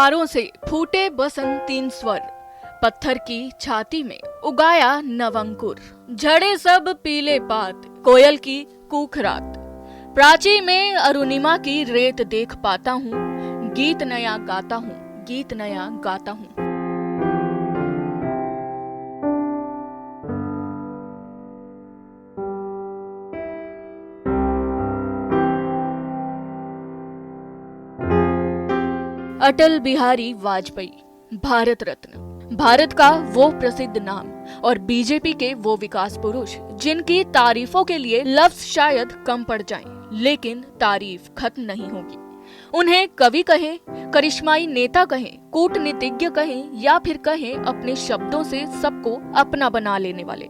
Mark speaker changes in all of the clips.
Speaker 1: सितारों से फूटे बसंतीन स्वर, पत्थर की छाती में उगाया नवंकुर। झड़े सब पीले पात, कोयल की कूक रात, प्राची में अरुणिमा की रेत देख पाता हूँ। गीत नया गाता हूँ, गीत नया गाता हूँ। अटल बिहारी वाजपेयी, भारत रत्न, भारत का वो प्रसिद्ध नाम और बीजेपी के वो विकास पुरुष जिनकी तारीफों के लिए लफ्ज शायद कम पड़ जाएं, लेकिन तारीफ खत्म नहीं होगी। उन्हें कवि कहें, करिश्माई नेता कहें, कूटनीतिज्ञ कहें या फिर कहें अपने शब्दों से सबको अपना बना लेने वाले,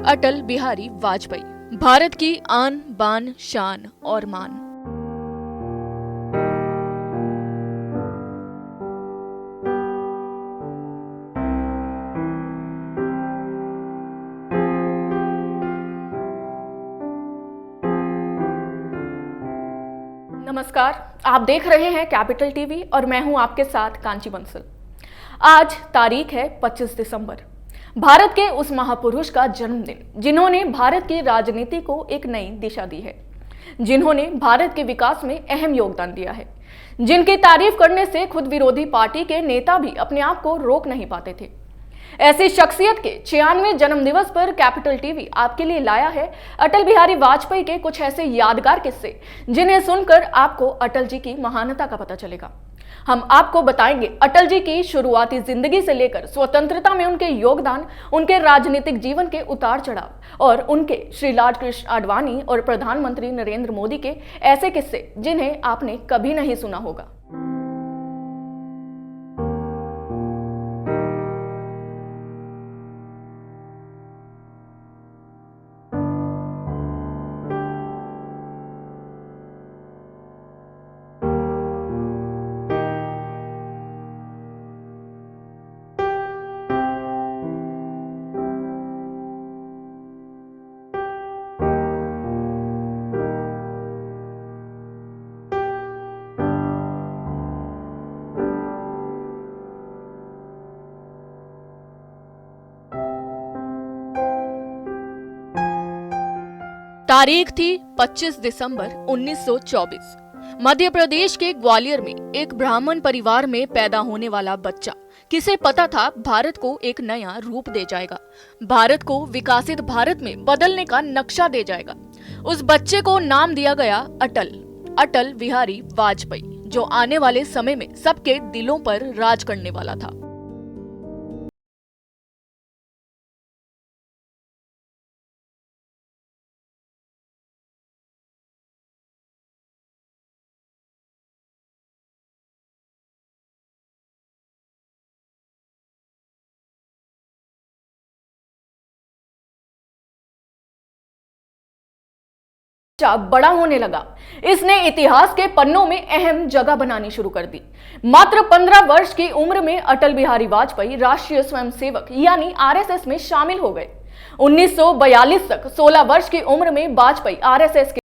Speaker 1: अटल बिहारी वाजपेयी भारत की आन बान शान और मान। नमस्कार, आप देख रहे हैं कैपिटल टीवी और मैं हूं आपके साथ कांची बंसल। आज तारीख है 25 दिसंबर, भारत के उस महापुरुष का जन्मदिन जिन्होंने भारत की राजनीति को एक नई दिशा दी है, जिन्होंने भारत के विकास में अहम योगदान दिया है, जिनकी तारीफ करने से खुद विरोधी पार्टी के नेता भी अपने आप को रोक नहीं पाते थे। ऐसी शख्सियत के 96वें जन्मदिवस पर कैपिटल टीवी आपके लिए लाया है अटल बिहारी वाजपेयी के कुछ ऐसे यादगार किस्से जिन्हें सुनकर आपको अटल जी की महानता का पता चलेगा। हम आपको बताएंगे अटल जी की शुरुआती जिंदगी से लेकर स्वतंत्रता में उनके योगदान, उनके राजनीतिक जीवन के उतार चढ़ाव और उनके श्री लाल कृष्ण आडवाणी और प्रधानमंत्री नरेंद्र मोदी के ऐसे किस्से जिन्हें आपने कभी नहीं सुना होगा। तारीख थी 25 दिसंबर 1924। मध्य प्रदेश के ग्वालियर में एक ब्राह्मण परिवार में पैदा होने वाला बच्चा किसे पता था भारत को एक नया रूप दे जाएगा, भारत को विकसित भारत में बदलने का नक्शा दे जाएगा। उस बच्चे को नाम दिया गया अटल, अटल बिहारी वाजपेयी, जो आने वाले समय में सबके दिलों पर राज करने वाला था। बड़ा होने लगा, इसने इतिहास के पन्नों में अहम जगह बनानी शुरू कर दी। मात्र 15 वर्ष की उम्र में अटल बिहारी वाजपेयी राष्ट्रीय स्वयंसेवक यानी आरएसएस में शामिल हो गए। 1942 तक 16 वर्ष की उम्र में वाजपेयी आरएसएस के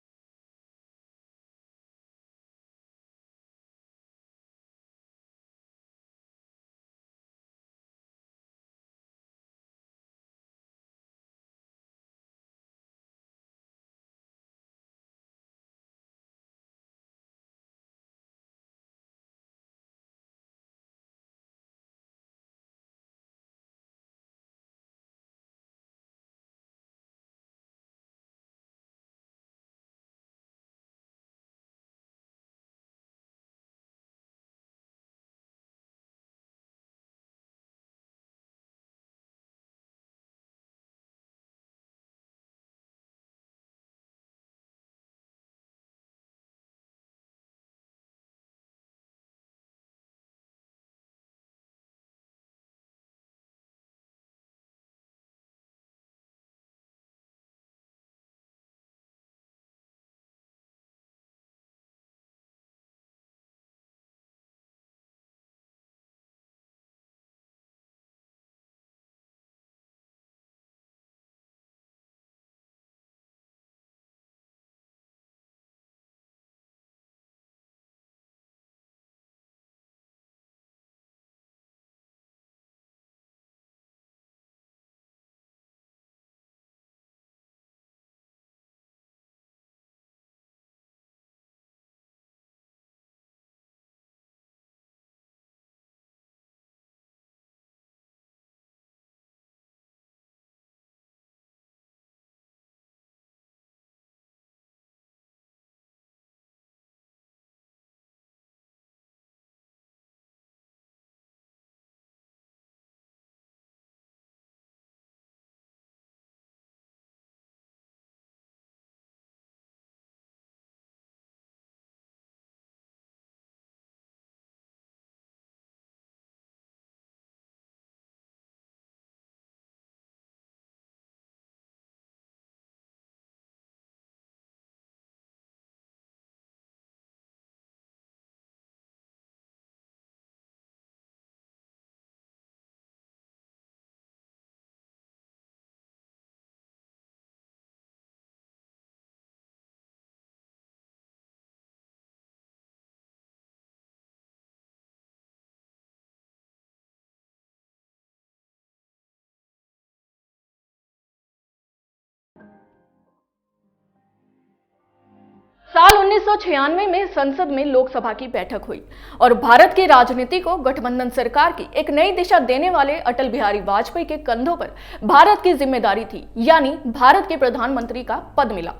Speaker 1: साल 1996 में संसद में लोकसभा की बैठक हुई और भारत की राजनीति को गठबंधन सरकार की एक नई दिशा देने वाले अटल बिहारी वाजपेयी के कंधों पर भारत की जिम्मेदारी थी, यानी भारत के प्रधानमंत्री का पद मिला।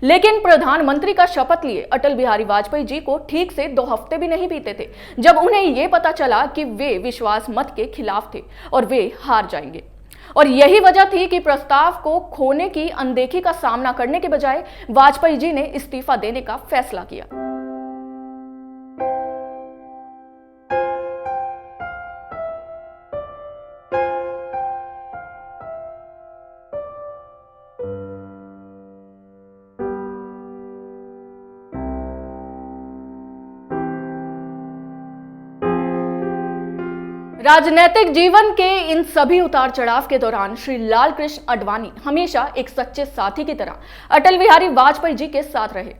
Speaker 1: लेकिन प्रधानमंत्री का शपथ लिए अटल बिहारी वाजपेयी जी को ठीक से 2 हफ्ते भी नहीं बीते थे जब उन्हें यह पता चला कि वे विश्वास मत के खिलाफ थे और वे हार जाएंगे। और यही वजह थी कि प्रस्ताव को खोने की अनदेखी का सामना करने के बजाय वाजपेयी जी ने इस्तीफा देने का फैसला किया। राजनीतिक जीवन के इन सभी उतार चढ़ाव के दौरान श्री लाल कृष्ण आडवाणी हमेशा एक सच्चे साथी की तरह अटल बिहारी वाजपेयी जी के साथ रहे।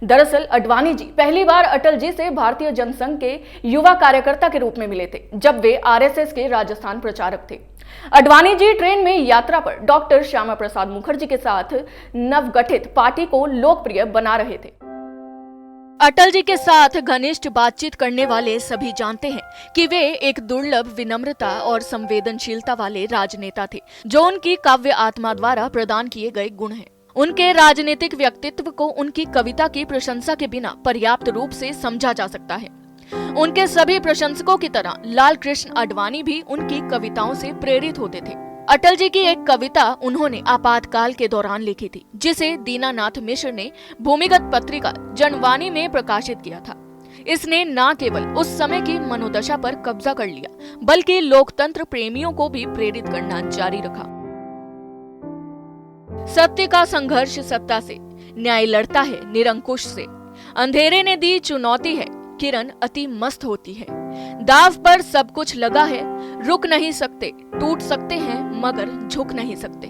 Speaker 1: दरअसल आडवाणी जी पहली बार अटल जी से भारतीय जनसंघ के युवा कार्यकर्ता के रूप में मिले थे जब वे आरएसएस के राजस्थान प्रचारक थे। आडवाणी जी ट्रेन में यात्रा पर डॉक्टर श्यामा प्रसाद मुखर्जी के साथ नवगठित पार्टी को लोकप्रिय बना रहे थे। अटल जी के साथ घनिष्ठ बातचीत करने वाले सभी जानते हैं कि वे एक दुर्लभ विनम्रता और संवेदनशीलता वाले राजनेता थे, जो उनकी काव्य आत्मा द्वारा प्रदान किए गए गुण हैं। उनके राजनीतिक व्यक्तित्व को उनकी कविता की प्रशंसा के बिना पर्याप्त रूप से समझा जा सकता है। उनके सभी प्रशंसकों की तरह लाल कृष्ण आडवाणी भी उनकी कविताओं से प्रेरित होते थे। अटल जी की एक कविता उन्होंने आपातकाल के दौरान लिखी थी, जिसे दीनानाथ मिश्र ने भूमिगत पत्रिका जनवाणी में प्रकाशित किया था। इसने न केवल उस समय की मनोदशा पर कब्जा कर लिया, बल्कि लोकतंत्र प्रेमियों को भी प्रेरित करना जारी रखा। सत्य का संघर्ष सत्ता से, न्याय लड़ता है निरंकुश से। अंधेरे ने दी चुनौती है, किरण अति मस्त होती है। दाव पर सब कुछ लगा है, रुक नहीं सकते, टूट सकते हैं मगर झुक नहीं सकते।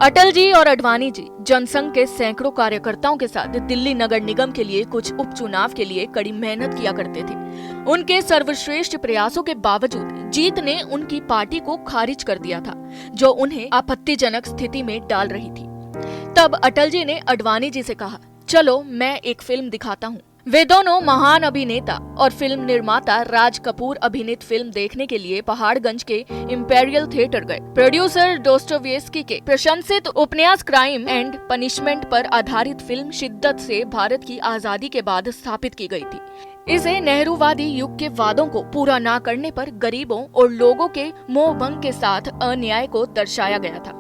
Speaker 1: अटल जी और आडवाणी जी जनसंघ के सैकड़ों कार्यकर्ताओं के साथ दिल्ली नगर निगम के लिए कुछ उपचुनाव के लिए कड़ी मेहनत किया करते थे। उनके सर्वश्रेष्ठ प्रयासों के बावजूद जीत ने उनकी पार्टी को खारिज कर दिया था, जो उन्हें आपत्तिजनक स्थिति में डाल रही थी। तब अटल जी ने आडवाणी जी से कहा, चलो मैं एक फिल्म दिखाता हूँ। वे दोनों महान अभिनेता और फिल्म निर्माता राज कपूर अभिनीत फिल्म देखने के लिए पहाड़गंज के इंपेरियल थिएटर गए। प्रोड्यूसर डोस्टोयेव्स्की के प्रशंसित उपन्यास क्राइम एंड पनिशमेंट पर आधारित फिल्म शिद्दत से भारत की आजादी के बाद स्थापित की गई थी। इसे नेहरूवादी युग के वादों को पूरा न करने पर गरीबों और लोगों के मोहभंग के साथ अन्याय को दर्शाया गया था।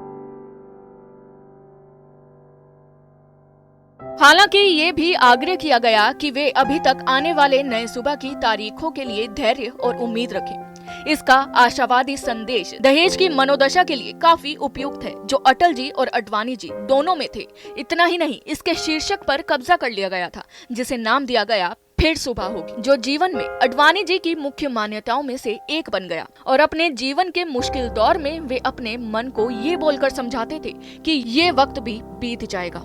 Speaker 1: हालांकि ये भी आग्रह किया गया कि वे अभी तक आने वाले नए सुबह की तारीखों के लिए धैर्य और उम्मीद रखें। इसका आशावादी संदेश दहेज की मनोदशा के लिए काफी उपयुक्त है, जो अटल जी और आडवाणी जी दोनों में थे। इतना ही नहीं, इसके शीर्षक पर कब्जा कर लिया गया था, जिसे नाम दिया गया फिर सुबह होगी, जो जीवन में आडवाणी जी की मुख्य मान्यताओं में से एक बन गया। और अपने जीवन के मुश्किल दौर में वे अपने मन को ये बोलकर समझाते थे कि ये वक्त भी बीत जाएगा।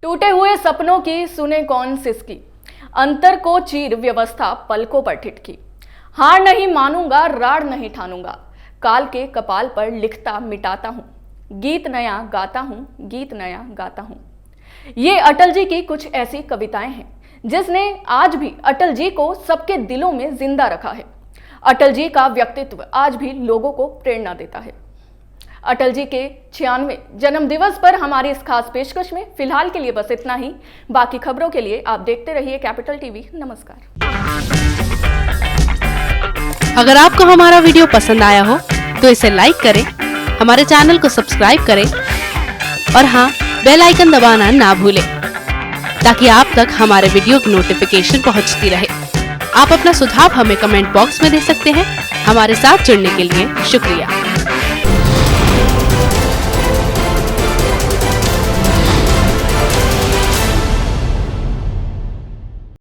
Speaker 1: टूटे हुए सपनों की सुने कौन सिसकी, अंतर को चीर व्यवस्था पलकों पर ठिठकी। हार नहीं मानूंगा, राड़ नहीं ठानूंगा, काल के कपाल पर लिखता मिटाता हूँ, गीत नया गाता हूँ, गीत नया गाता हूँ। ये अटल जी की कुछ ऐसी कविताएं हैं जिसने आज भी अटल जी को सबके दिलों में जिंदा रखा है। अटल जी का व्यक्तित्व आज भी लोगों को प्रेरणा देता है। अटल जी के 96वें जन्म दिवस पर हमारी इस खास पेशकश में फिलहाल के लिए बस इतना ही। बाकी खबरों के लिए आप देखते रहिए कैपिटल टीवी। नमस्कार।
Speaker 2: अगर आपको हमारा वीडियो पसंद आया हो तो इसे लाइक करें, हमारे चैनल को सब्सक्राइब करें और हाँ, बेल आइकन दबाना ना भूलें ताकि आप तक हमारे वीडियो की नोटिफिकेशन पहुंचती रहे। आप अपना सुझाव हमें कमेंट बॉक्स में दे सकते हैं। हमारे साथ जुड़ने के लिए शुक्रिया।